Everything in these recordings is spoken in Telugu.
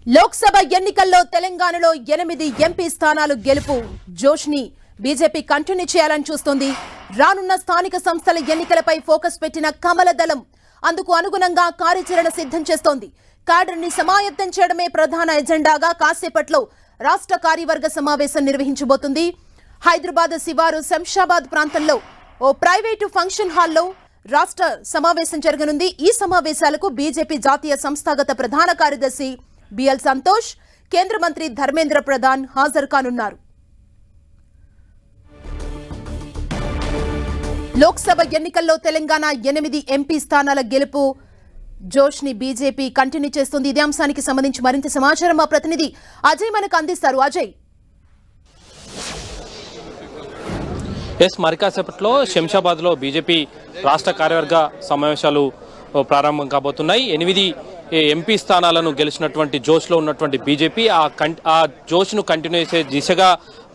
లోక్సభ ఎన్నికల్లో తెలంగాణలో 8 ఎంపీ స్థానాలు గెలుపు జోష్ని బీజేపీ కంటిన్యూ చేయాలని చూస్తోంది. రానున్న స్థానిక సంస్థల ఎన్నికలపై ఫోకస్ పెట్టిన కమల దళం అందుకు అనుగుణంగా కార్యాచరణ సిద్ధం చేస్తోంది. క్యాడర్ని సమాయత్తం చేయడమే ప్రధాన ఎజెండాగా కాసేపట్లో రాష్ట్ర కార్యవర్గ సమావేశం నిర్వహించబోతుంది. హైదరాబాద్ శివారు శంషాబాద్ ప్రాంతంలో ఓ ప్రైవేటు ఫంక్షన్ హాల్లో రాష్ట్ర సమావేశం జరగనుంది. ఈ సమావేశాలకు బీజేపీ జాతీయ సంస్థాగత ప్రధాన కార్యదర్శి బిఎల్ సంతోష్, కేంద్ర మంత్రి ధర్మేంద్ర ప్రధాన్ హాజరు కానున్నారు. లోక్సభ ఎన్నికల్లో తెలంగాణ 8 ఎంపీ స్థానాల గెలుపు జోష్ని బీజేపీ కంటిన్యూ చేస్తుంది. ఇదే అంశానికి సంబంధించి మరింత సమాచారం మా ప్రతినిధి అజయ్ మనకు అందిస్తారు. అజయ్, మరి కాసేపట్లో శంషాబాద్లో బీజేపీ రాష్ట్ర కార్యవర్గ సమావేశాలు ప్రారంభం కాబోతున్నాయి. 8 ఎంపీ స్థానాలను గెలిచినటువంటి జోష్లో ఉన్నటువంటి బీజేపీ ఆ జోష్ను కంటిన్యూ చేసే దిశగా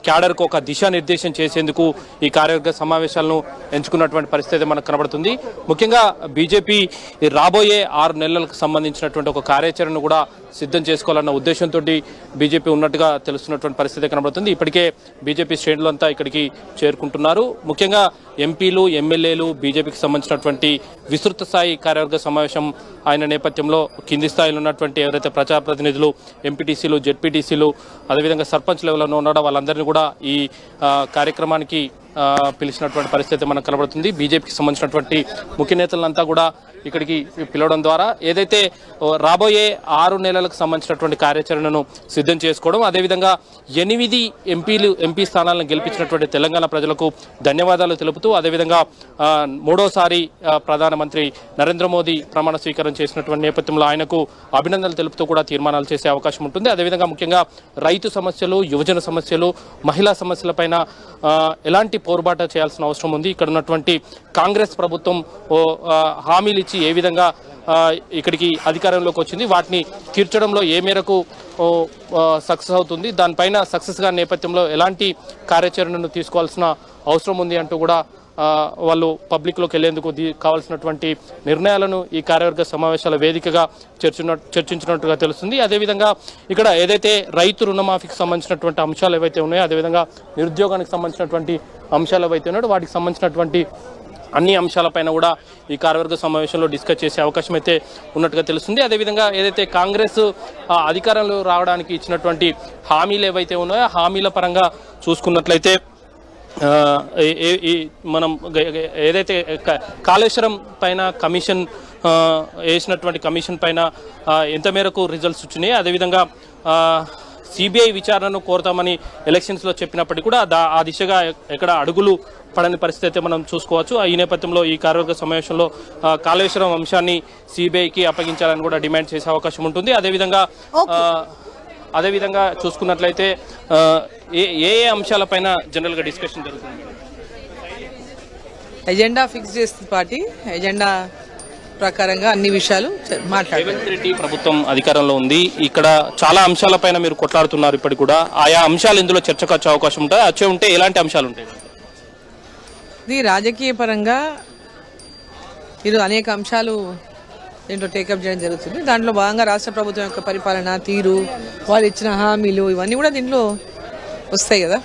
క్యాడర్కు ఒక దిశానిర్దేశం చేసేందుకు ఈ కార్యవర్గ సమావేశాలను ఎంచుకున్నటువంటి పరిస్థితి మనకు కనబడుతుంది. ముఖ్యంగా బీజేపీ రాబోయే 6 నెలలకు సంబంధించినటువంటి ఒక కార్యాచరణను కూడా సిద్ధం చేసుకోవాలన్న ఉద్దేశంతో బీజేపీ ఉన్నట్టుగా తెలుస్తున్నటువంటి పరిస్థితి కనబడుతుంది. ఇప్పటికే బీజేపీ శ్రేణులంతా ఇక్కడికి చేరుకుంటున్నారు. ముఖ్యంగా ఎంపీలు, ఎమ్మెల్యేలు, బీజేపీకి సంబంధించినటువంటి విస్తృత స్థాయి కార్యవర్గ సమావేశం ఆయన నేపథ్యంలో కింది స్థాయిలో ఉన్నటువంటి ఎవరైతే ప్రజాప్రతినిధులు, ఎంపీటీసీలు, జెడ్పీటీసీలు, అదేవిధంగా సర్పంచ్ లెవెల్లో ఉన్నాడో వాళ్ళందరినీ కూడా ఈ కార్యక్రమానికి పిలిచినటువంటి పరిస్థితి మనకు కనబడుతుంది. బీజేపీకి సంబంధించినటువంటి ముఖ్య నేతలంతా కూడా ఇక్కడికి పిలవడం ద్వారా ఏదైతే రాబోయే 6 నెలలకు సంబంధించినటువంటి కార్యాచరణను సిద్ధం చేసుకోవడం, అదేవిధంగా 8 ఎంపీ స్థానాలను గెలిపించినటువంటి తెలంగాణ ప్రజలకు ధన్యవాదాలు తెలుపుతూ, అదేవిధంగా 3వ ప్రధానమంత్రి నరేంద్ర మోదీ ప్రమాణ స్వీకారం చేసినటువంటి నేపథ్యంలో ఆయనకు అభినందనలు తెలుపుతూ కూడా తీర్మానాలు చేసే అవకాశం ఉంటుంది. అదేవిధంగా ముఖ్యంగా రైతు సమస్యలు, యువజన సమస్యలు, మహిళా సమస్యలపైన ఎలాంటి పోరుబాట చేయాల్సిన అవసరం ఉంది. ఇక్కడ ఉన్నటువంటి కాంగ్రెస్ ప్రభుత్వం హామీలు ఇచ్చి ఏ విధంగా ఇక్కడికి అధికారంలోకి వచ్చింది, వాటిని తీర్చడంలో ఏ మేరకు సక్సెస్ అవుతుంది, దానిపైన సక్సెస్గా నేపథ్యంలో ఎలాంటి కార్యాచరణను తీసుకోవాల్సిన అవసరం ఉంది అంటూ కూడా వాళ్ళు పబ్లిక్లోకి వెళ్లేందుకు కావాల్సినటువంటి నిర్ణయాలను ఈ కార్యవర్గ సమావేశాల వేదికగా చర్చించినట్టుగా తెలుస్తుంది. అదేవిధంగా ఇక్కడ ఏదైతే రైతు రుణమాఫీకి సంబంధించినటువంటి అంశాలు ఏవైతే ఉన్నాయో, అదేవిధంగా నిరుద్యోగానికి సంబంధించినటువంటి అంశాలు ఏవైతే ఉన్నాయో వాటికి సంబంధించినటువంటి అన్ని అంశాలపైన కూడా ఈ కార్యవర్గ సమావేశంలో డిస్కస్ చేసే అవకాశం అయితే ఉన్నట్టుగా తెలుస్తుంది. అదేవిధంగా ఏదైతే కాంగ్రెస్ అధికారంలో రావడానికి ఇచ్చినటువంటి హామీలు ఏవైతే ఉన్నాయో హామీల పరంగా చూసుకున్నట్లయితే మనం ఏదైతే కాళేశ్వరం పైన కమిషన్ వేసినటువంటి కమిషన్ పైన ఎంత మేరకు రిజల్ట్స్ వచ్చినాయి, అదేవిధంగా సిబిఐ విచారణను కోరుతామని ఎలక్షన్స్లో చెప్పినప్పటికీ కూడా ఆ దిశగా ఎక్కడ అడుగులు పడని పరిస్థితి అయితే మనం చూసుకోవచ్చు. ఈ నేపథ్యంలో ఈ కార్యవర్గ సమావేశంలో కాళేశ్వరం అంశాన్ని సిబిఐకి అప్పగించాలని కూడా డిమాండ్ చేసే అవకాశం ఉంటుంది. అదేవిధంగా చూసుకున్నట్లయితే ఏ అంశాలపైన జనరల్గా డిస్కషన్ జరుగుతుంది? ఎజెండా ఫిక్స్ చేస్తుంది పార్టీ. ఎజెండా ప్రకారంగా అన్ని విషయాలు మాట్లాడారు. రేవంత్ రెడ్డి ప్రభుత్వం అధికారంలో ఉంది. ఇక్కడ చాలా అంశాలపైన మీరు కొట్లాడుతున్నారు. ఇప్పటికి కూడా ఆయా అంశాలు ఇందులో చర్చకు వచ్చే అవకాశం ఉంటుంది. వచ్చే ఉంటే ఎలాంటి అంశాలు ఉంటాయి? ఇది రాజకీయ పరంగా ఇది అనేక అంశాలు దీంట్లో టేకప్ చేయడం జరుగుతుంది. దాంట్లో భాగంగా రాష్ట్ర ప్రభుత్వం యొక్క పరిపాలన తీరు, వాళ్ళు ఇచ్చిన హామీలు, ఇవన్నీ కూడా దీంట్లో వస్తాయి కదా.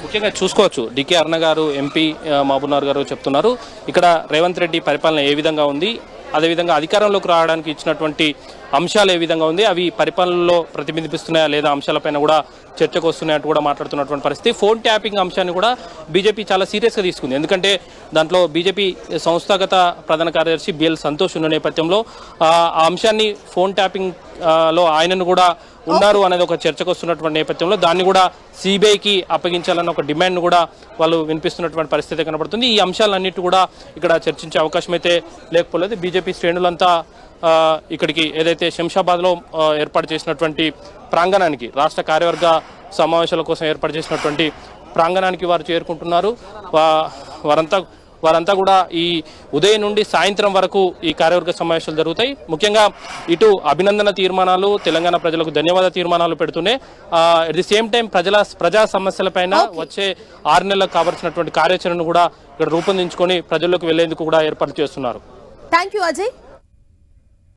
ముఖ్యంగా చూసుకోవచ్చు, డికే అరుణ గారు, ఎంపీ మహబూబ్నగర్ గారు చెప్తున్నారు ఇక్కడ రేవంత్ రెడ్డి పరిపాలన ఏ విధంగా ఉంది, అదేవిధంగా అధికారంలోకి రావడానికి ఇచ్చినటువంటి అంశాలు ఏ విధంగా ఉంది, అవి పరిపాలనలో ప్రతిబింబిస్తున్నాయా లేదా అంశాలపైన కూడా చర్చకు వస్తున్నాయంటూ కూడా మాట్లాడుతున్నటువంటి పరిస్థితి. ఫోన్ ట్యాపింగ్ అంశాన్ని కూడా బీజేపీ చాలా సీరియస్గా తీసుకుంది. ఎందుకంటే దాంట్లో బీజేపీ సంస్థాగత ప్రధాన కార్యదర్శి బిఎల్ సంతోష్ ఉన్న నేపథ్యంలో ఆ అంశాన్ని ఫోన్ ట్యాపింగ్ లో ఆయనను కూడా ఉన్నారు అనేది ఒక చర్చకు వస్తున్నటువంటి నేపథ్యంలో దాన్ని కూడా సిబిఐకి అప్పగించాలన్న ఒక డిమాండ్ కూడా వాళ్ళు వినిపిస్తున్నటువంటి పరిస్థితి కనబడుతుంది. ఈ అంశాలన్నిటి కూడా ఇక్కడ చర్చించే అవకాశం అయితే లేకపోలేదు. బీజేపీ శ్రేణులంతా ఇక్కడికి ఏదైతే శంషాబాద్లో ఏర్పాటు చేసినటువంటి ప్రాంగణానికి, రాష్ట్ర కార్యవర్గ సమావేశాల కోసం ఏర్పాటు చేసినటువంటి ప్రాంగణానికి వారు చేరుకుంటున్నారు. వారంతా కూడా ఈ ఉదయం నుండి సాయంత్రం వరకు ఈ కార్యవర్గ సమావేశాలు జరుగుతాయి. ముఖ్యంగా ఇటు అభినందన తీర్మానాలు, తెలంగాణ ప్రజలకు ధన్యవాద తీర్మానాలు పెడుతూనే అట్ ది సేమ్ టైం ప్రజా సమస్యలపైన వచ్చే 6 నెలలకు కావాల్సినటువంటి కార్యాచరణను కూడా ఇక్కడ రూపొందించుకొని ప్రజల్లోకి వెళ్లేందుకు కూడా ఏర్పాటు చేస్తున్నారు. Thank you Ajay.